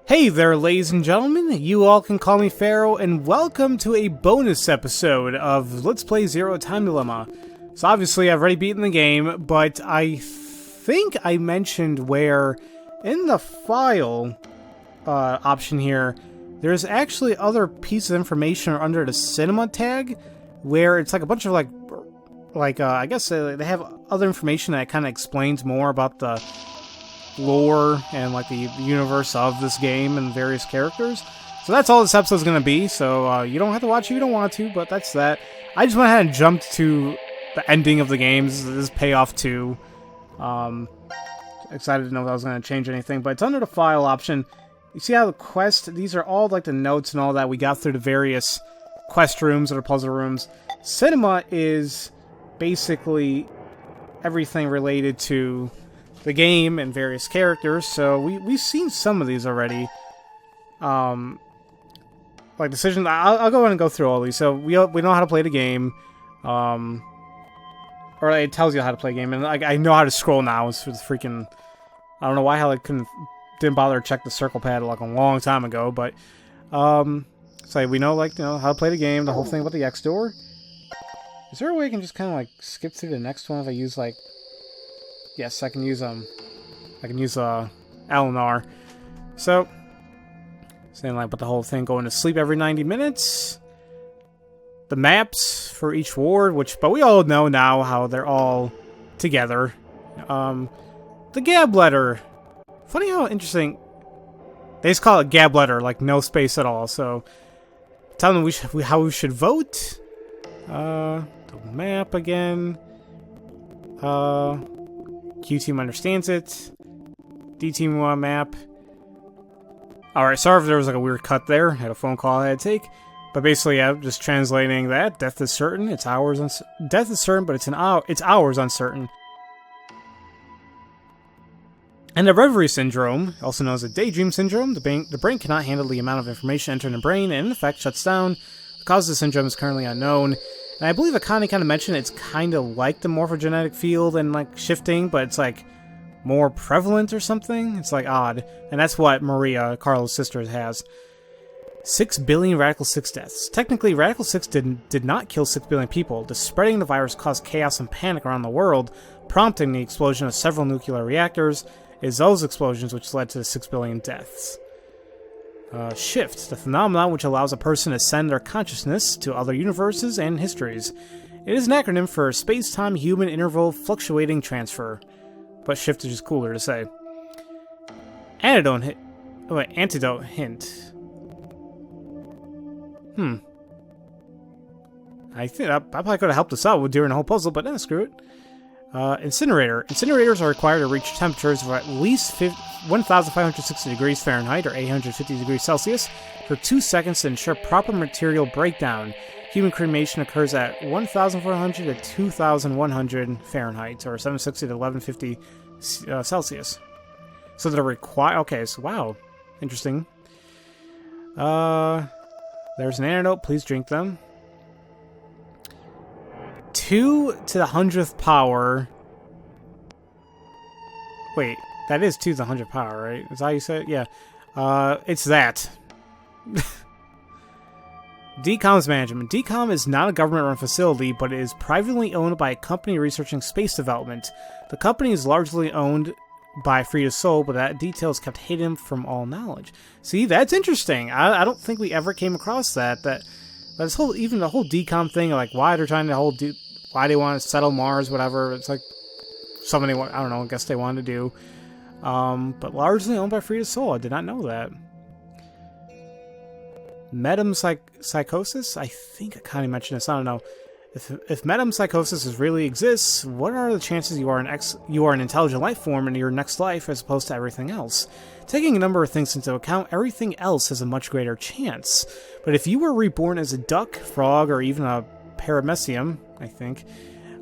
Hey there, ladies and gentlemen, you all can call me Pharaoh, and welcome to a bonus episode of Let's Play Zero Time Dilemma. So obviously I've already beaten the game, but I think I mentioned where in the file option here, there's actually other pieces of information under the cinema tag, where it's like a bunch of I guess they have other information that kind of explains more about the lore and like the universe of this game and various characters. So that's all this episode's gonna be, so you don't have to watch it if you don't want to, but that's that. I just went ahead and jumped to the ending of the game. This is payoff 2. Excited to know if I was gonna change anything, but it's under the file option. You see how the quest, these are all like the notes and all that we got through the various quest rooms or puzzle rooms. Cinema is basically everything related to the game and various characters, so we've seen some of these already. Like decisions, I'll go ahead and go through all these. So we know how to play the game, or it tells you how to play a game, and I know how to scroll now. It's freaking, I don't know why hell I didn't bother to check the circle pad like a long time ago, but so we know how to play the game, the whole thing about the X door. Is there a way I can just kind of like skip through the next one if I use like? Yes, I can use L&R. So, saying like about the whole thing, going to sleep every 90 minutes. The maps for each ward, but we all know now how they're all together. The Gab letter. Funny how interesting. They just call it Gab letter, like no space at all. So, tell them how we should vote. The map again. Q team understands it. D team map. Alright, sorry if there was like a weird cut there. Had a phone call I had to take. But basically, yeah, just translating that. Death is certain. It's hours. Death is certain, but it's hours uncertain. And the reverie syndrome, also known as the daydream syndrome, the brain cannot handle the amount of information entering the brain, and in effect shuts down. The cause of the syndrome is currently unknown. And I believe Akane kind of mentioned it's kind of like the morphogenetic field and like shifting, but it's like more prevalent or something. It's like odd. And that's what Maria, Carlos' sister, has. 6 billion Radical 6 deaths. Technically, Radical 6 did not kill 6 billion people. The spreading of the virus caused chaos and panic around the world, prompting the explosion of several nuclear reactors. It is those explosions which led to the 6 billion deaths. Shift, the phenomenon which allows a person to send their consciousness to other universes and histories. It is an acronym for Space-Time Human Interval Fluctuating Transfer. But shift is just cooler to say. Antidote hint. I think I probably could have helped us out during the whole puzzle, but screw it. Incinerator. Incinerators are required to reach temperatures of at least 1,560 degrees Fahrenheit or 850 degrees Celsius for 2 seconds to ensure proper material breakdown. Human cremation occurs at 1,400 to 2,100 Fahrenheit or 760 to 1150 Celsius. So they're required. Okay, so wow, interesting. There's an antidote. Please drink them. 2 to the 100th power. Wait, that is 2 to the 100th power, right? Is that how you said it? Yeah. It's that. DCOM's management. DCOM is not a government-run facility, but it is privately owned by a company researching space development. The company is largely owned by Frida Sol, but that detail is kept hidden from all knowledge. See, that's interesting. I don't think we ever came across that. Even the whole DCOM thing, like why they're trying to why they want to settle Mars, whatever. It's like something I don't know, I guess they wanted to do. But largely owned by Frida Sol. I did not know that. Metempsychosis? I think I kind of mentioned this. I don't know. If metempsychosis really exists, what are the chances you are an intelligent life form in your next life as opposed to everything else? Taking a number of things into account, everything else has a much greater chance. But if you were reborn as a duck, frog, or even a paramecium, I think,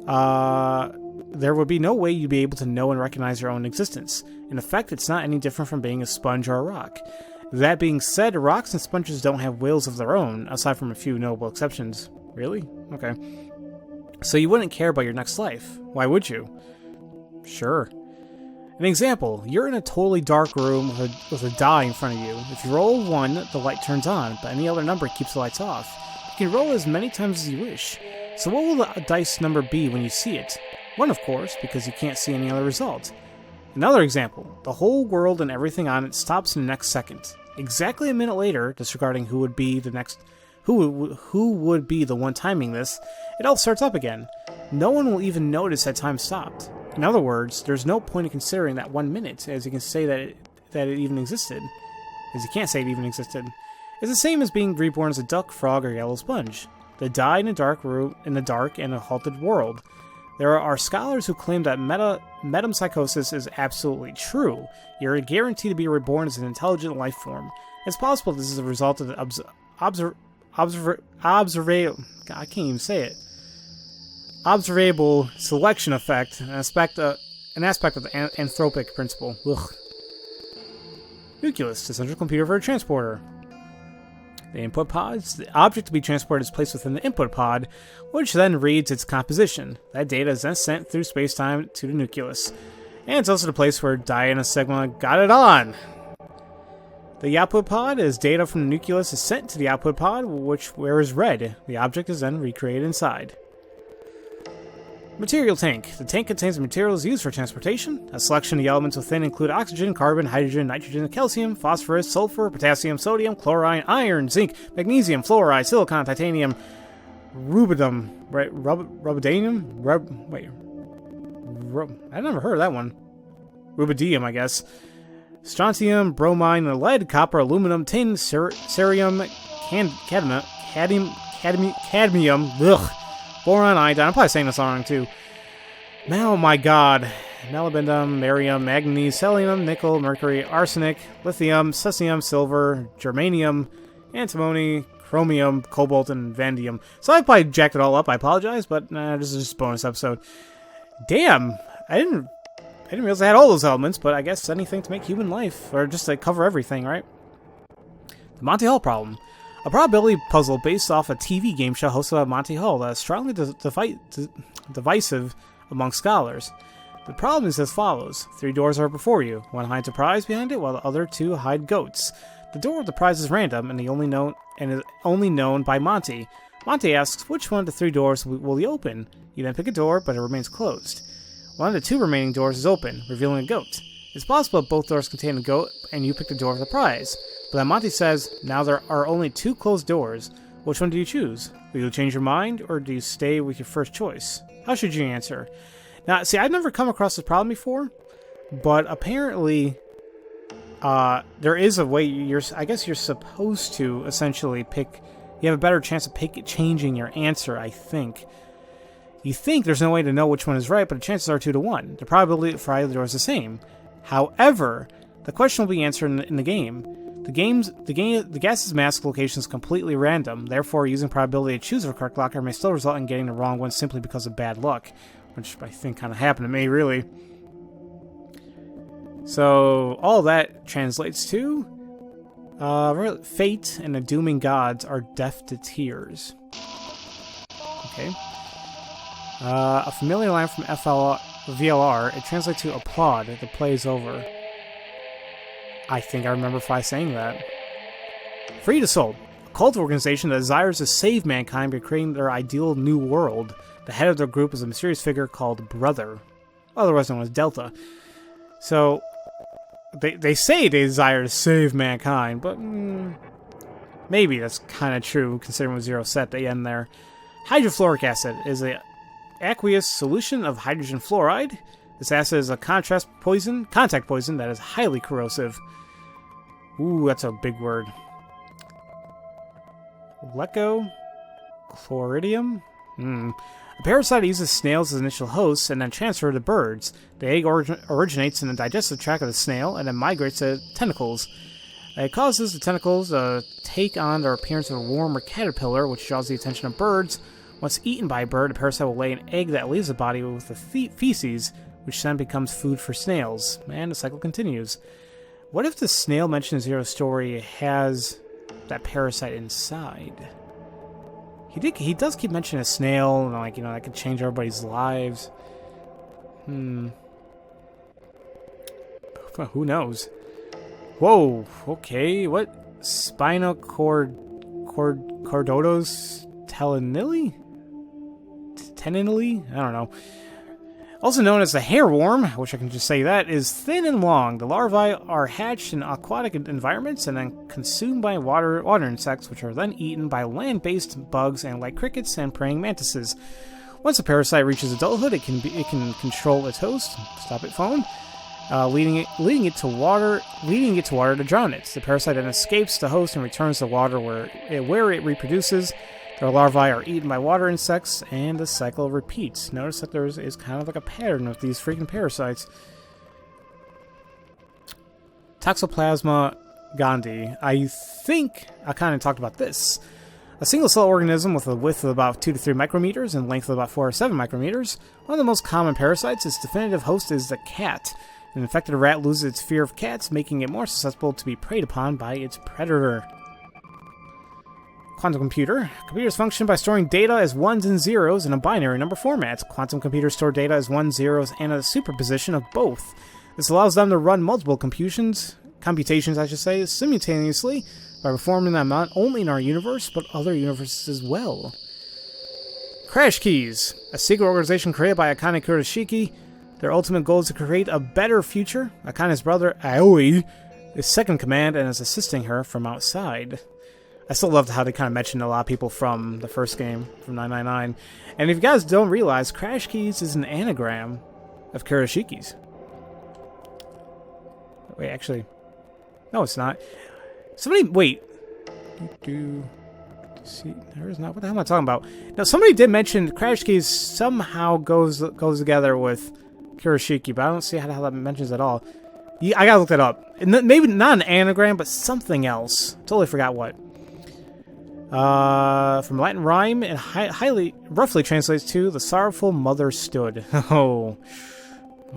there would be no way you'd be able to know and recognize your own existence. In effect, it's not any different from being a sponge or a rock. That being said, rocks and sponges don't have wills of their own, aside from a few notable exceptions. Really? Okay. So you wouldn't care about your next life. Why would you? Sure. An example, you're in a totally dark room with a die in front of you. If you roll 1, the light turns on, but any other number keeps the lights off. You can roll as many times as you wish. So what will the dice number be when you see it? 1, of course, because you can't see any other result. Another example, the whole world and everything on it stops in the next second. Exactly a minute later, disregarding who would be the one timing this, it all starts up again. No one will even notice that time stopped. In other words, there's no point in considering that 1 minute, as you can say that it even existed. As you can't say it even existed. It's the same as being reborn as a duck, frog, or yellow sponge. They die in a dark room, in the dark and a halted world. There are scholars who claim that metempsychosis is absolutely true. You're guaranteed to be reborn as an intelligent life form. It's possible this is a result of the observable selection effect, an aspect of the anthropic principle. Ugh. Nucleus, the central computer for a transporter. The input pods. The object to be transported is placed within the input pod, which then reads its composition. That data is then sent through space-time to the nucleus. And it's also the place where Diana Sigma got it on. The output pod is data from the nucleus is sent to the output pod, where is read. The object is then recreated inside. Material tank. The tank contains the materials used for transportation. A selection of the elements within include oxygen, carbon, hydrogen, nitrogen, calcium, phosphorus, sulfur, potassium, sodium, chlorine, iron, zinc, magnesium, fluoride, silicon, titanium, rubidium, right? Rubidium? I never heard of that one. Rubidium, I guess. Strontium, bromine, lead, copper, aluminum, tin, cerium, cadmium, boron, iodine. I'm probably saying this wrong too. Oh my god. Molybdenum, barium, manganese, selenium, nickel, mercury, arsenic, lithium, cesium, silver, germanium, antimony, chromium, cobalt, and vanadium. So I probably jacked it all up. I apologize, but this is just a bonus episode. Damn. I didn't realize I had all those elements, but I guess anything to make human life, or just to cover everything, right? The Monty Hall problem. A probability puzzle based off a TV game show hosted by Monty Hall that is strongly divisive among scholars. The problem is as follows. 3 doors are before you. One hides a prize behind it, while the other 2 hide goats. The door of the prize is random and is only known by Monty. Monty asks, which one of the 3 doors will he open? You then pick a door, but it remains closed. One of the 2 remaining doors is open, revealing a goat. It's possible that both doors contain a goat, and you pick the door of the prize. But then Monty says, now there are only 2 closed doors. Which one do you choose? Will you change your mind, or do you stay with your first choice? How should you answer? Now, see, I've never come across this problem before, but apparently, there is a way I guess you're supposed to essentially pick. You have a better chance of changing your answer, I think. You think there's no way to know which one is right, but the chances are 2 to 1. The probability for either door is the same. However, the question will be answered in the game. The gas's mass location is completely random, therefore using probability to choose the correct locker may still result in getting the wrong one simply because of bad luck, which I think kind of happened to me, really. So, all that translates to, fate and the dooming gods are deaf to tears. Okay. A familiar line from VLR, it translates to applaud, the play is over. I think I remember Fly saying that. Free to Soul, a cult organization that desires to save mankind by creating their ideal new world. The head of their group is a mysterious figure called Brother, otherwise known as Delta. So, they say they desire to save mankind, but maybe that's kind of true considering what Zero said at the end there. Hydrofluoric acid is an aqueous solution of hydrogen fluoride. This acid is a contact poison that is highly corrosive. Ooh, that's a big word. Chloridium? A parasite uses snails as initial hosts and then transfers to birds. The egg originates in the digestive tract of the snail and then migrates to tentacles. It causes the tentacles to take on the appearance of a worm or caterpillar, which draws the attention of birds. Once eaten by a bird, the parasite will lay an egg that leaves the body with the feces, which then becomes food for snails, and the cycle continues. What if the snail mentioned in Zero's story has that parasite inside? He does keep mentioning a snail, and that could change everybody's lives. Well, who knows? Whoa, okay, what? Spinocordodos telenili? Teninili? I don't know. Also known as the hairworm, I wish I can just say that, is thin and long. The larvae are hatched in aquatic environments and then consumed by water insects, which are then eaten by land-based bugs and like crickets and praying mantises. Once a parasite reaches adulthood, it can control its host. Stop it, phone. Leading it to water to drown it. The parasite then escapes the host and returns to water where it reproduces. Their larvae are eaten by water insects, and the cycle repeats. Notice that there is kind of like a pattern with these freaking parasites. Toxoplasma gondii. I think I kind of talked about this. A single-cell organism with a width of about 2 to 3 micrometers and length of about 4 to 7 micrometers. One of the most common parasites, its definitive host is the cat. An infected rat loses its fear of cats, making it more susceptible to be preyed upon by its predator. Quantum computer. Computers function by storing data as ones and zeros in a binary number format. Quantum computers store data as ones, zeros, and a superposition of both. This allows them to run multiple computations, simultaneously by performing them not only in our universe, but other universes as well. Crash Keys. A secret organization created by Akane Kurashiki. Their ultimate goal is to create a better future. Akane's brother, Aoi, is second command and is assisting her from outside. I still loved how they kind of mentioned a lot of people from the first game, from 999. And if you guys don't realize, Crash Keys is an anagram of Kuroshiki's. Wait, actually... No, it's not. Somebody... Wait. See, there is not... What the hell am I talking about? Now, somebody did mention Crash Keys somehow goes together with Kuroshiki, but I don't see how the hell that mentions at all. Yeah, I gotta look that up. Maybe not an anagram, but something else. Totally forgot what. From Latin rhyme, it roughly translates to "the sorrowful mother stood." Oh,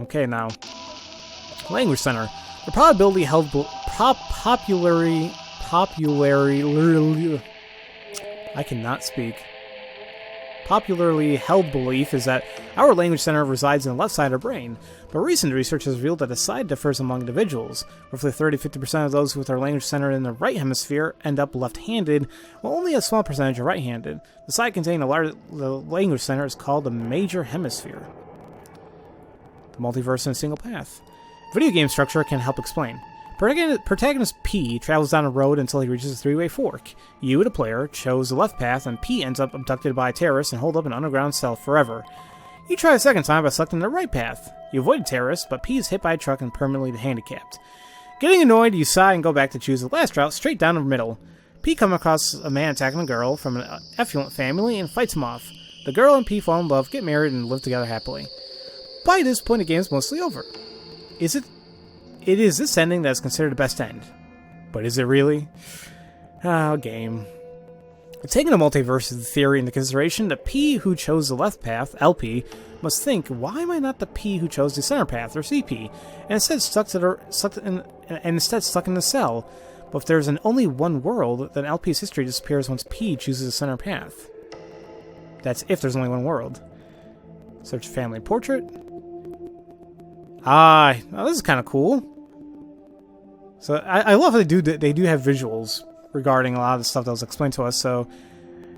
okay. Now, language center. The probability held popularly. I cannot speak. Popularly held belief is that our language center resides in the left side of our brain, but recent research has revealed that the side differs among individuals. Roughly 30-50% of those with their language center in the right hemisphere end up left-handed, while only a small percentage are right-handed. The side containing the language center is called the major hemisphere. The multiverse in a single path. Video game structure can help explain. Protagonist P travels down a road until he reaches a three-way fork. You, the player, chose the left path, and P ends up abducted by terrorists and holed up in an underground cell forever. You try a second time by selecting the right path. You avoid terrorists, but P is hit by a truck and permanently handicapped. Getting annoyed, you sigh and go back to choose the last route straight down the middle. P comes across a man attacking a girl from an affluent family and fights him off. The girl and P fall in love, get married, and live together happily. By this point, the game is mostly over. It is this ending that is considered the best end. But is it really? Game. Taking the multiverse theory into consideration, the P who chose the left path, LP, must think, why am I not the P who chose the center path, or CP, and instead stuck in the cell? But if there's only one world, then LP's history disappears once P chooses the center path. That's if there's only one world. Search family portrait. Now this is kind of cool. So I love how they do have visuals regarding a lot of the stuff that was explained to us. So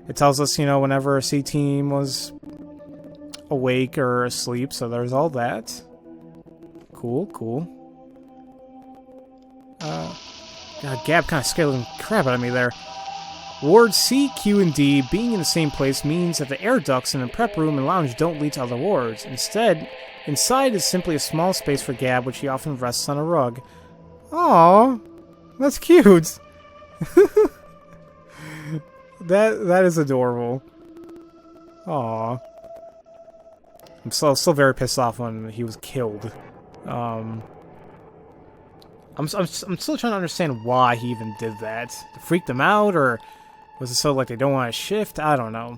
it tells us, whenever a C team was awake or asleep. So there's all that. Cool. Gab kind of scared the crap out of me there. Wards C, Q, and D being in the same place means that the air ducts in the prep room and lounge don't lead to other wards. Instead, inside is simply a small space for Gab, which he often rests on a rug. Aww, that's cute. that is adorable. Aww. I'm still very pissed off when he was killed. I'm still trying to understand why he even did that. To freak them out, or was it so like they don't want to shift? I don't know.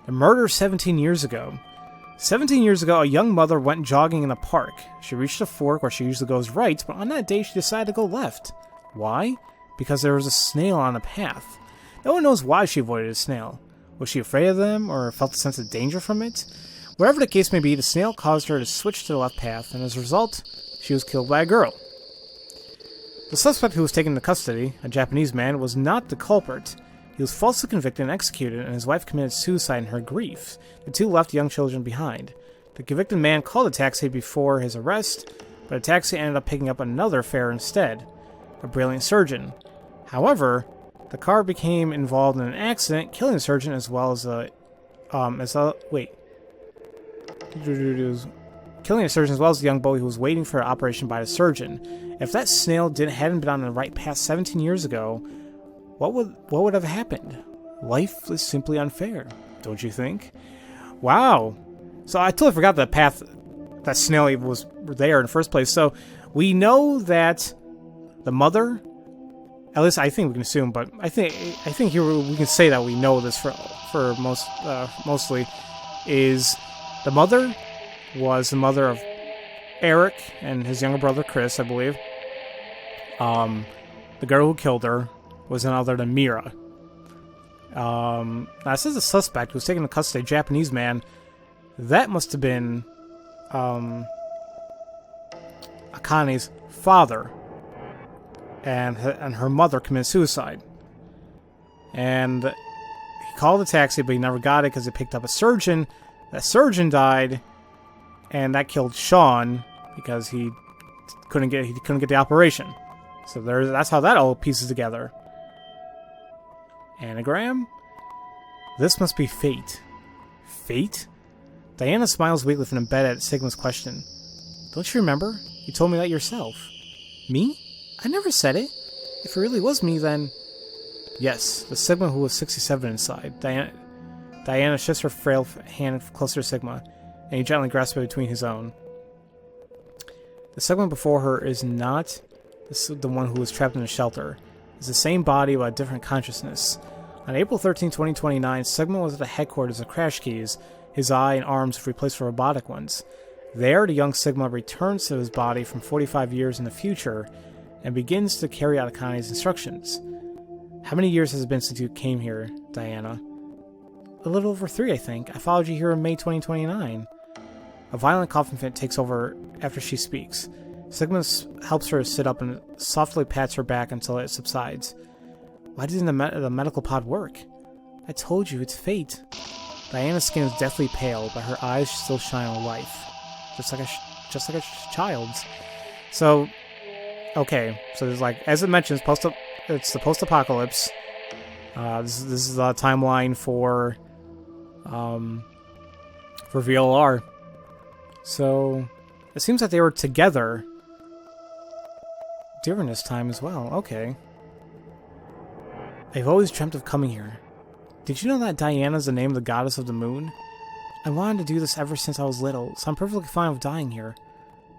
The murder 17 years ago. 17 years ago, a young mother went jogging in a park. She reached a fork where she usually goes right, but on that day she decided to go left. Why? Because there was a snail on the path. No one knows why she avoided a snail. Was she afraid of them, or felt a sense of danger from it? Whatever the case may be, the snail caused her to switch to the left path, and as a result, she was killed by a girl. The suspect who was taken into custody, a Japanese man, was not the culprit. He was falsely convicted and executed, and his wife committed suicide in her grief. The two left young children behind. The convicted man called a taxi before his arrest, but a taxi ended up picking up another fare instead, a brilliant surgeon. However, the car became involved in an accident, killing the surgeon as well as killing the surgeon as well as the young boy who was waiting for an operation by the surgeon. If that snail hadn't been on the right path 17 years ago, what would have happened? Life is simply unfair, don't you think? Wow. So I totally forgot that path that snail was there in the first place. So we know that the mother, at least I think we can assume, but I think here we can say that we know this for mostly, is the mother was the mother of Eric and his younger brother Chris, I believe. The girl who killed her was none other than Mira. Now it says the suspect who was taken into custody, a Japanese man. That must have been Akane's father, and her mother committed suicide. And he called a taxi, but he never got it because he picked up a surgeon. That surgeon died, and that killed Sean because he couldn't get the operation. So that's how that all pieces together. Anagram? This must be fate. Fate? Diana smiles weakly from the bed at Sigma's question. Don't you remember? You told me that yourself. Me? I never said it. If it really was me, then... Yes, the Sigma who was 67 inside. Diana shifts her frail hand closer to Sigma, and he gently grasps it between his own. The Sigma before her is not the one who was trapped in a shelter. It's the same body, but a different consciousness. On April 13, 2029, Sigma was at the headquarters of Crash Keys. His eye and arms were replaced for robotic ones. There, the young Sigma returns to his body from 45 years in the future and begins to carry out Akane's instructions. How many years has it been since you came here, Diana? A little over 3, I think. I followed you here in May 2029. A violent coughing fit takes over after she speaks. Sigma helps her sit up and softly pats her back until it subsides. Why doesn't the medical pod work? I told you, it's fate. Diana's skin is deathly pale, but her eyes still shine with life, just like a child's. So, okay, so there's like, as it mentions, it's the post-apocalypse. This is the timeline for VLR. So it seems that they were together during this time as well. Okay. I've always dreamt of coming here. Did you know that Diana's the name of the goddess of the moon? I wanted to do this ever since I was little, so I'm perfectly fine with dying here.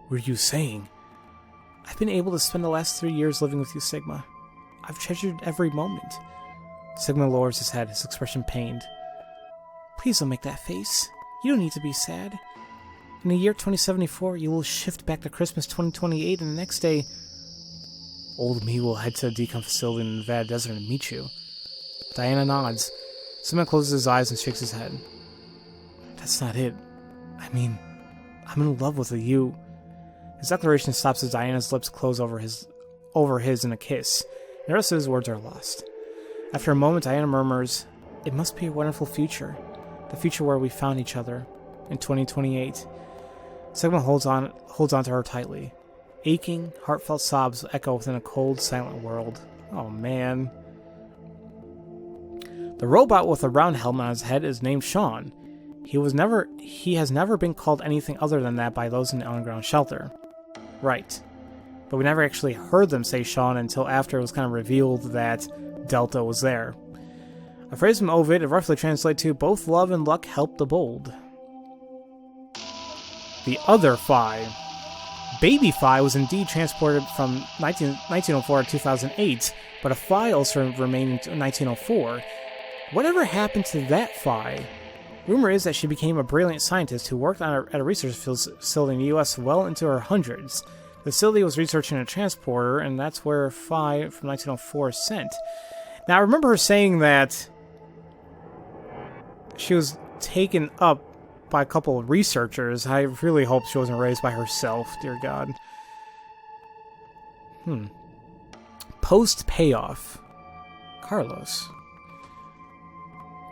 What are you saying? I've been able to spend the last 3 years living with you, Sigma. I've treasured every moment. Sigma lowers his head, his expression pained. Please don't make that face. You don't need to be sad. In the year 2074, you will shift back to Christmas 2028, and the next day, old me will head to a decom facility in the Nevada desert and meet you. Diana nods. Sigma closes his eyes and shakes his head. That's not it. I mean, I'm in love with you. His declaration stops as Diana's lips close over his in a kiss. The rest of his words are lost. After a moment, Diana murmurs, It must be a wonderful future. The future where we found each other. In 2028. Sigma holds on to her tightly. Aching, heartfelt sobs echo within a cold, silent world. Oh, man. The robot with a round helmet on his head is named Sean. He has never been called anything other than that by those in the underground shelter. Right. But we never actually heard them say Sean until after it was kind of revealed that Delta was there. A phrase from Ovid, it roughly translates to, both love and luck help the bold. The other Phi. Baby Phi was indeed transported from 1904 to 2008, but a Phi also remained in 1904. Whatever happened to that Phi? Rumor is that she became a brilliant scientist who worked at a research facility in the US well into her hundreds. The facility was researching a transporter, and that's where Phi from 1904 is sent. Now, I remember her saying that she was taken up by a couple of researchers. I really hope she wasn't raised by herself, dear God. Post-payoff. Carlos.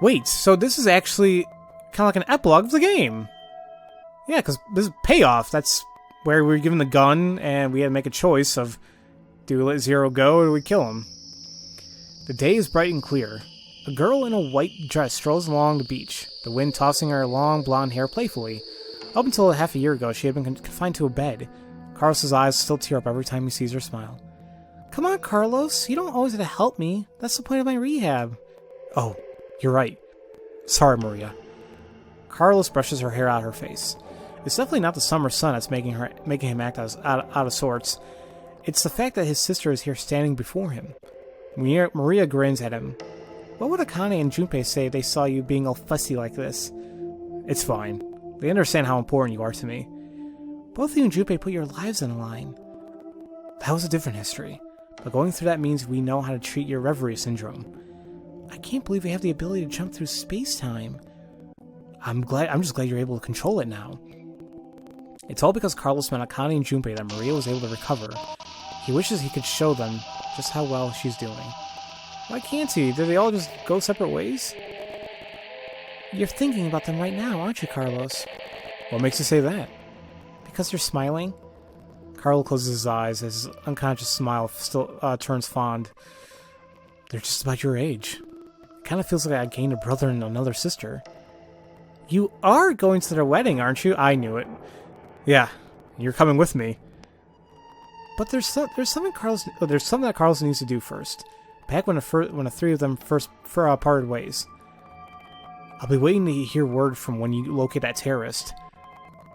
Wait, so this is actually kind of like an epilogue of the game. Yeah, because this is payoff. That's where we were given the gun, and we had to make a choice of, do we let Zero go, or do we kill him? The day is bright and clear. A girl in a white dress strolls along the beach, the wind tossing her long blonde hair playfully. Up until half a year ago, she had been confined to a bed. Carlos's eyes still tear up every time he sees her smile. Come on, Carlos. You don't always have to help me. That's the point of my rehab. Oh, you're right. Sorry, Maria. Carlos brushes her hair out of her face. It's definitely not the summer sun that's making him act out of sorts. It's the fact that his sister is here standing before him. Maria grins at him. What would Akane and Junpei say if they saw you being all fussy like this? It's fine. They understand how important you are to me. Both of you and Junpei put your lives on the line. That was a different history. But going through that means we know how to treat your reverie syndrome. I can't believe we have the ability to jump through space-time. I'm just glad you're able to control it now. It's all because Carlos met Akane and Junpei that Maria was able to recover. He wishes he could show them just how well she's doing. Why can't he? Did they all just go separate ways? You're thinking about them right now, aren't you, Carlos? What makes you say that? Because you're smiling? Carlos closes his eyes as his unconscious smile still turns fond. They're just about your age. It kind of feels like I gained a brother and another sister. You are going to their wedding, aren't you? I knew it. Yeah, you're coming with me. But there's something that Carlos needs to do first. Back when the three of them first parted ways. I'll be waiting to hear word from when you locate that terrorist.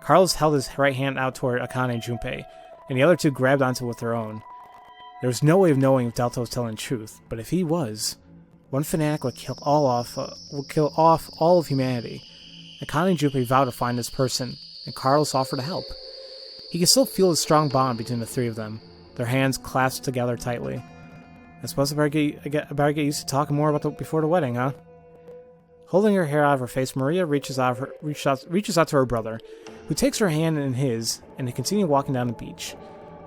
Carlos held his right hand out toward Akane and Junpei, and the other two grabbed onto it with their own. There was no way of knowing if Delta was telling the truth, but if he was, one fanatic would kill off all of humanity. Akane and Junpei vowed to find this person, and Carlos offered to help. He could still feel the strong bond between the three of them, their hands clasped together tightly. I suppose I better get used to talking more about before the wedding, huh? Holding her hair out of her face, Maria reaches out to her brother, who takes her hand in his, and they continue walking down the beach.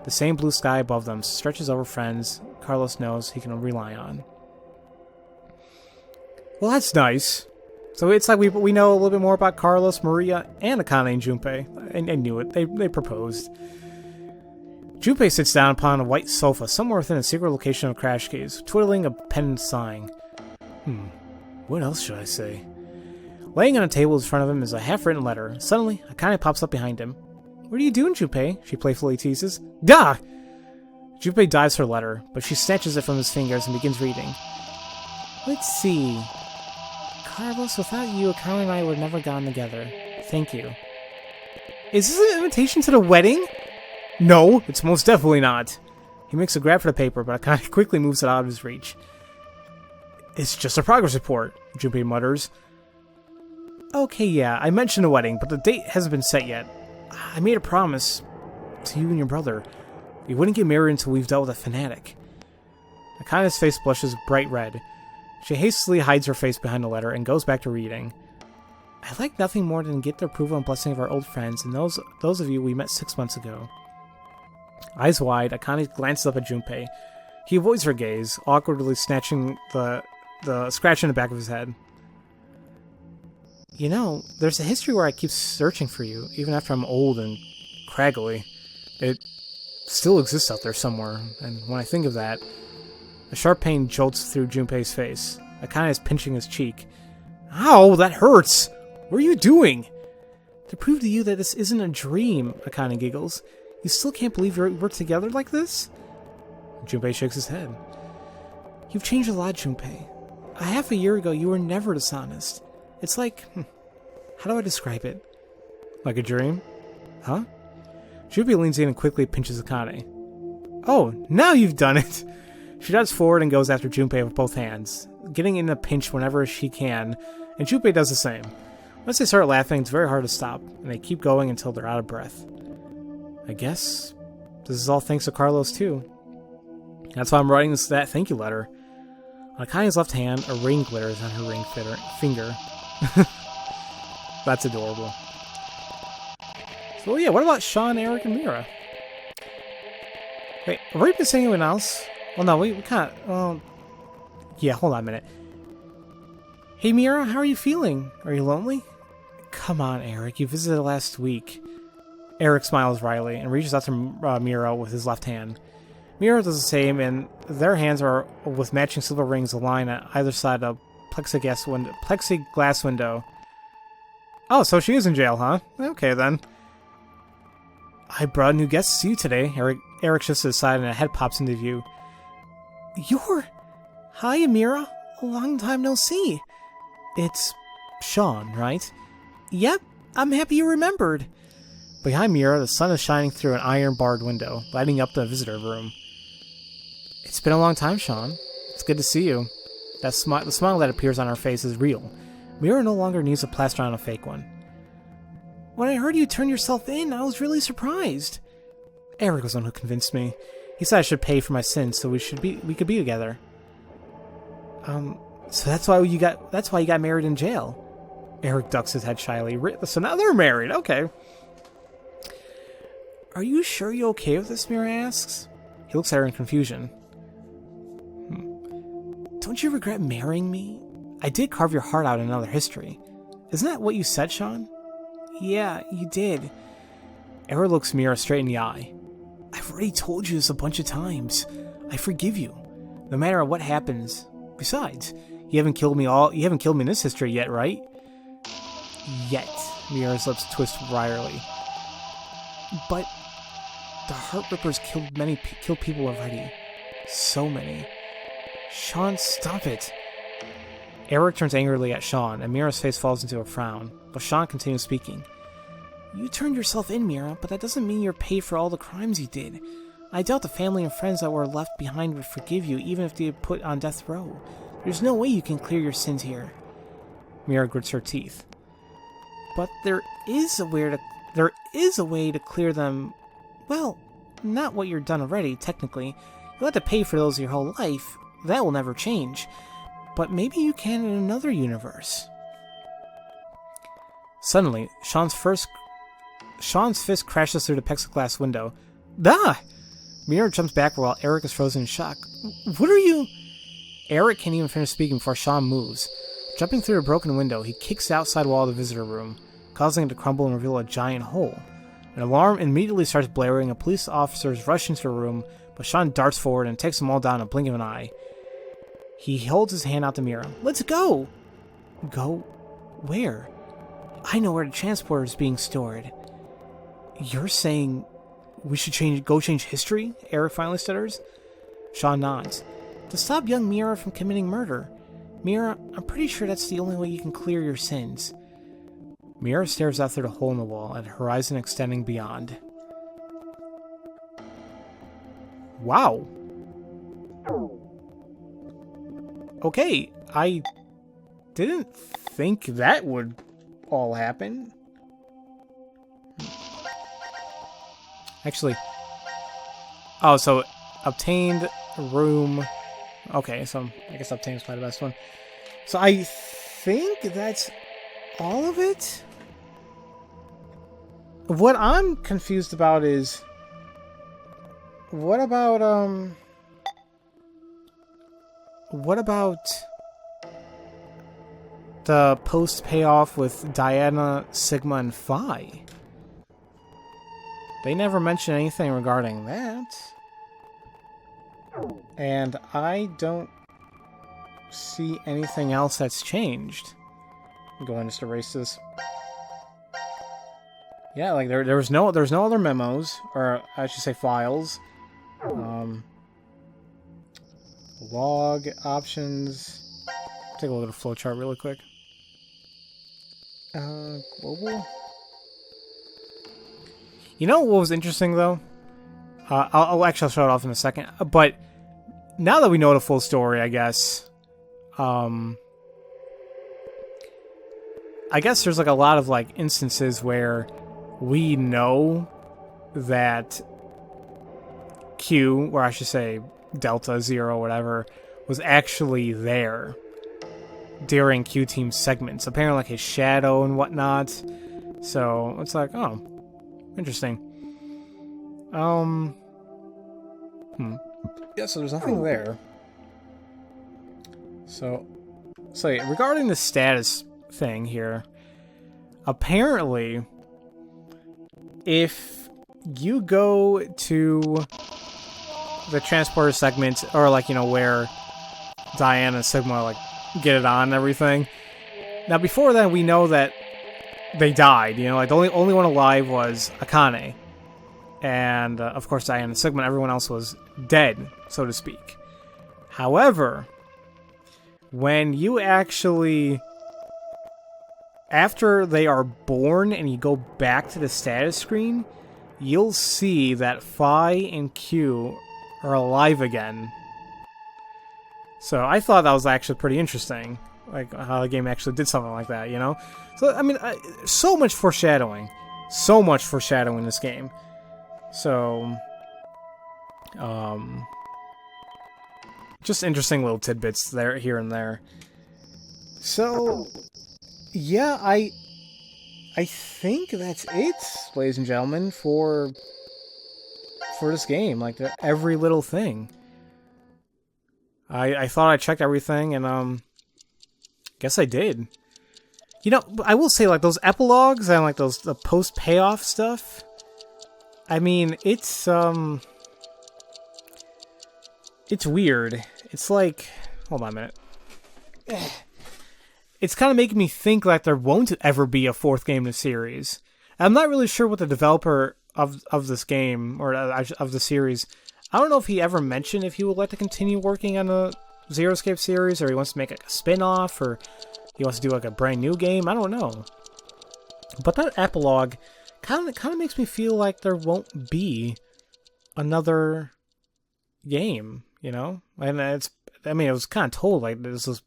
The same blue sky above them stretches over friends Carlos knows he can rely on. Well, that's nice. So it's like we know a little bit more about Carlos, Maria, and Akane and Junpei. I knew it. They proposed. Junpei sits down upon a white sofa somewhere within a secret location of Crash Caves, twiddling a pen and sighing. What else should I say? Laying on a table in front of him is a half-written letter. Suddenly, Akane pops up behind him. What are you doing, Junpei? She playfully teases. Gah! Junpei dives her letter, but she snatches it from his fingers and begins reading. Let's see. Carlos, without you, Akane and I would have never gone together. Thank you. Is this an invitation to the wedding? No, it's most definitely not. He makes a grab for the paper, but Akane quickly moves it out of his reach. It's just a progress report, Junpei mutters. Okay, yeah, I mentioned the wedding, but the date hasn't been set yet. I made a promise to you and your brother. We wouldn't get married until we've dealt with a fanatic. Akane's face blushes bright red. She hastily hides her face behind the letter and goes back to reading. I'd like nothing more than get the approval and blessing of our old friends and those of you we met 6 months ago. Eyes wide, Akane glances up at Junpei. He avoids her gaze, awkwardly snatching the scratch in the back of his head. You know, there's a history where I keep searching for you, even after I'm old and craggly. It still exists out there somewhere, and when I think of that, a sharp pain jolts through Junpei's face. Akane is pinching his cheek. Ow, that hurts! What are you doing? To prove to you that this isn't a dream, Akane giggles. You still can't believe we're together like this? Junpei shakes his head. You've changed a lot, Junpei. A half a year ago, you were never dishonest. It's like... how do I describe it? Like a dream? Huh? Junpei leans in and quickly pinches Akane. Oh, now you've done it! She darts forward and goes after Junpei with both hands, getting in a pinch whenever she can, and Junpei does the same. Once they start laughing, it's very hard to stop, and they keep going until they're out of breath. I guess this is all thanks to Carlos, too. That's why I'm writing that thank you letter. On Akane's left hand, a ring glitters on her ring finger. That's adorable. So yeah, what about Sean, Eric, and Mira? Wait, have we been saying anyone else? Well, no, we kind of... Well, yeah, hold on a minute. Hey, Mira, how are you feeling? Are you lonely? Come on, Eric. You visited last week. Eric smiles wryly and reaches out to Mira with his left hand. Mira does the same, and their hands are with matching silver rings aligned on either side of a plexiglass window. Oh, so she is in jail, huh? Okay, then. I brought a new guest to see you today. Eric shifts to the side, and a head pops into view. You're... Hi, Mira. A long time no see. It's Sean, right? Yep, I'm happy you remembered. Behind Mira, the sun is shining through an iron-barred window, lighting up the visitor room. It's been a long time, Sean. It's good to see you. The smile that appears on her face is real. Mira no longer needs to plaster on a fake one. When I heard you turn yourself in, I was really surprised. Eric was the one who convinced me. He said I should pay for my sins so we could be together. So that's why you got married in jail. Eric ducks his head shyly. So now they're married. Okay. Are you sure you're okay with this? Mira asks. He looks at her in confusion. Don't you regret marrying me? I did carve your heart out in another history. Isn't that what you said, Sean? Yeah, you did. Eric looks Mira straight in the eye. I've already told you this a bunch of times. I forgive you, no matter what happens. Besides, you haven't killed me in this history yet, right? Yet. Mira's lips twist wryly. But the Heartrippers killed people already. So many. Sean, stop it. Eric turns angrily at Sean, and Mira's face falls into a frown, but Sean continues speaking. You turned yourself in, Mira, but that doesn't mean you're paid for all the crimes you did. I doubt the family and friends that were left behind would forgive you, even if they were put on death row. There's no way you can clear your sins here. Mira grits her teeth. But there is a way to clear them. Well, not what you've done already, technically. You'll have to pay for those your whole life. That will never change. But maybe you can in another universe. Suddenly, Sean's fist crashes through the plexiglass window. Ah! Mira jumps back while Eric is frozen in shock. What are you... Eric can't even finish speaking before Sean moves. Jumping through a broken window, he kicks the outside wall of the visitor room, causing it to crumble and reveal a giant hole. An alarm immediately starts blaring, and police officers rush into the room, but Sean darts forward and takes them all down in a blink of an eye. He holds his hand out to Mira. Let's go! Go? Where? I know where the transporter is being stored. You're saying we should go change history? Eric finally stutters. Sean nods. To stop young Mira from committing murder. Mira, I'm pretty sure that's the only way you can clear your sins. Mira stares out through the hole in the wall at a horizon extending beyond. Wow. Okay, I didn't think that would all happen. Actually, oh, so obtained room. Okay, so I guess obtained is probably the best one. So I think that's all of it. What I'm confused about is what about the post payoff with Diana, Sigma, and Phi? They never mention anything regarding that. And I don't see anything else that's changed. Go ahead and just erase this. Yeah, like there's no other memos, or I should say files. Log options. Take a look at the flowchart really quick. Global. You know what was interesting though? I'll show it off in a second. But now that we know the full story, I guess there's like a lot of like instances where we know that Q, or I should say Delta Zero, whatever, was actually there during Q Team's segments. Apparently, like his shadow and whatnot. So it's like, oh, interesting. Yeah, so there's nothing there. So yeah, regarding the status thing here, apparently, if you go to the transporter segment, or like, you know, where Diana and Sigma like get it on and everything. Now before then, we know that they died. You know, like the only one alive was Akane, and of course Diana and Sigma. Everyone else was dead, so to speak. However, when you actually, after they are born and you go back to the status screen, you'll see that Phi and Q are alive again. So I thought that was actually pretty interesting, like how the game actually did something like that, you know? So, I mean, so much foreshadowing. So much foreshadowing in this game. So, just interesting little tidbits there, here and there. So, yeah, I think that's it, ladies and gentlemen, for this game. Like, every little thing. I thought I checked everything, and guess I did. You know, I will say, like, those epilogues and like the post payoff stuff. I mean, it's weird. It's like, hold on a minute. It's kind of making me think like there won't ever be a fourth game in the series. I'm not really sure what the developer of this game, or of the series, I don't know if he ever mentioned if he would like to continue working on the Zero Escape series, or he wants to make like a spin-off, or he wants to do like a brand new game. I don't know. But that epilogue kind of makes me feel like there won't be another game, you know? And it was kind of told like this was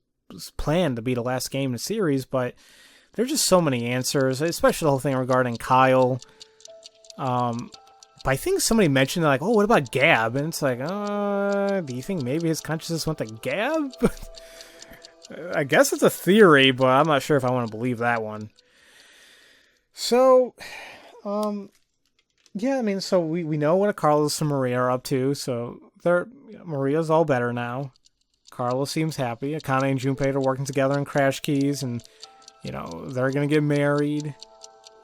planned to be the last game in the series, but there's just so many answers, especially the whole thing regarding Kyle. But I think somebody mentioned, like, oh, what about Gab? And it's like, do you think maybe his consciousness went to Gab? I guess it's a theory, but I'm not sure if I want to believe that one. So, yeah, I mean, so we know what Carlos and Maria are up to, so Maria's all better now. Carlos seems happy. Akane and Junpei are working together in Crash Keys, and, you know, they're gonna get married.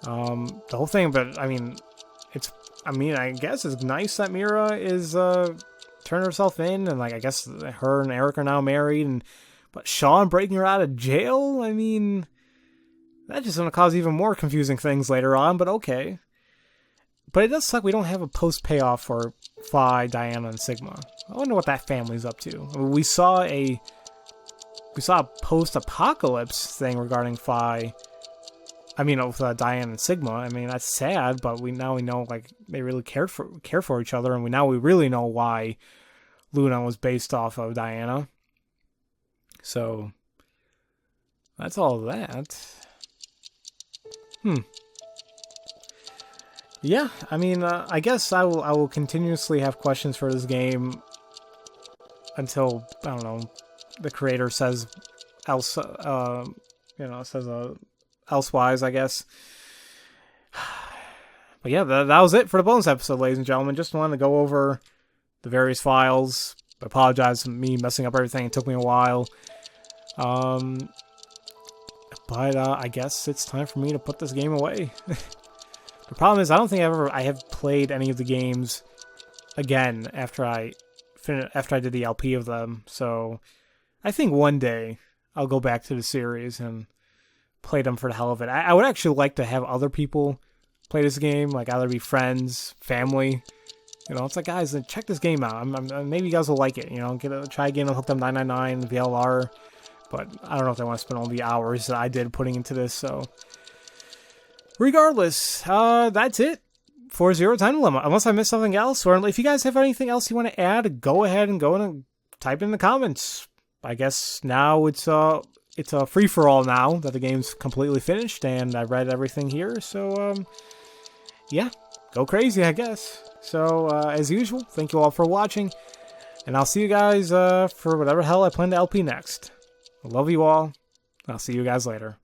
The whole thing, but, I guess it's nice that Mira is turning herself in, and like I guess her and Eric are now married, but Sean breaking her out of jail, I mean, that's just gonna cause even more confusing things later on, but okay. But it does suck we don't have a post payoff for Phi, Diana, and Sigma. I wonder what that family's up to. I mean, we saw a post apocalypse thing regarding Phi. With Diane and Sigma. I mean, that's sad, but we know like they really care for each other, and we really know why Luna was based off of Diana. So that's all of that. Yeah, I mean, I guess I will continuously have questions for this game until, I don't know, the creator says else. Elsewise, I guess. But yeah, that was it for the bonus episode, ladies and gentlemen. Just wanted to go over the various files. I apologize for me messing up everything. It took me a while. But I guess it's time for me to put this game away. The problem is I don't think I have played any of the games again after I did the LP of them. So I think one day I'll go back to the series and play them for the hell of it. I would actually like to have other people play this game, like either be friends, family. You know, it's like, guys, check this game out. Maybe you guys will like it. You know, try again on Hooked Up 999 VLR. But I don't know if they want to spend all the hours that I did putting into this. So, regardless, that's it for Zero Time Dilemma. Unless I missed something else, or if you guys have anything else you want to add, go ahead and type in the comments. I guess now it's a free-for-all now that the game's completely finished, and I read everything here, so, yeah, go crazy, I guess. So, as usual, thank you all for watching, and I'll see you guys, for whatever hell I plan to LP next. I love you all, I'll see you guys later.